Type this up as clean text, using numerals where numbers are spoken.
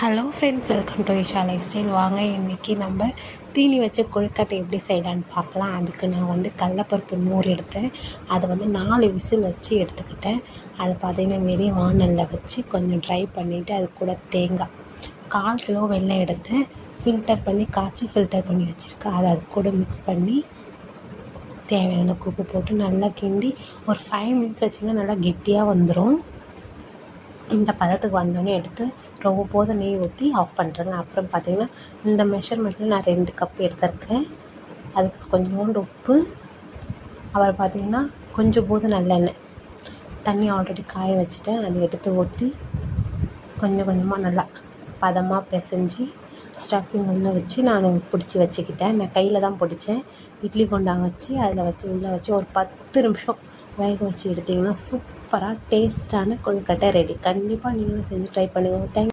Hello friends, welcome to Isha life style. வாங்க இன்றைக்கி நம்ம தீனி வச்ச கொழுக்கட்டை எப்படி செய்யலான்னு பார்க்கலாம். அதுக்கு நான் கடலப்பருப்பு 100 எடுத்தேன். அதை 4 விசில் வச்சு எடுத்துக்கிட்டேன். அதை பார்த்திங்கன்னா வெறும் வானலில் வச்சு கொஞ்சம் ட்ரை பண்ணிவிட்டு அது கூட தேங்காய் 1/4 கிலோ வெல்லம் எடுத்தேன். ஃபில்டர் பண்ணி ஃபில்டர் பண்ணி வச்சுருக்கேன். அதை அது கூட மிக்ஸ் பண்ணி தேவையான உப்பு போட்டு நல்லா கிண்டி ஒரு 5 மினிட்ஸ் வச்சிங்கன்னா நல்லா கெட்டியாக வந்துடும். இந்த பதத்துக்கு வந்தோடனே எடுத்து ரொம்ப போதும் நெய் ஊற்றி ஆஃப் பண்ணுறேங்க. அப்புறம் பார்த்திங்கன்னா இந்த மெஷர்மெண்ட்டில் நான் 2 கப் எடுத்திருக்கேன். அதுக்கு கொஞ்சோண்டு உப்பு, அப்புறம் பார்த்திங்கன்னா கொஞ்சம் போது நல்லெண்ணெய். தண்ணி ஆல்ரெடி காய வச்சுட்டேன். அதை எடுத்து ஊற்றி கொஞ்சம் கொஞ்சமாக நல்லா பதமாக பிசைஞ்சு ஸ்டஃபிங் உள்ளே வச்சு நான் பிடிச்சி வச்சுக்கிட்டேன். நான் கையில் தான் பிடிச்சேன். இட்லி குண்டான் வச்சு அதில் வச்சு உள்ளே வச்சு ஒரு 10 நிமிஷம் வேக வச்சு எடுத்திங்கன்னா சூப்பராக டேஸ்ட்டான கொழுக்கட்டை ரெடி. கண்டிப்பாக நீங்களும் செஞ்சு ட்ரை பண்ணுங்கள். தேங்க்யூ.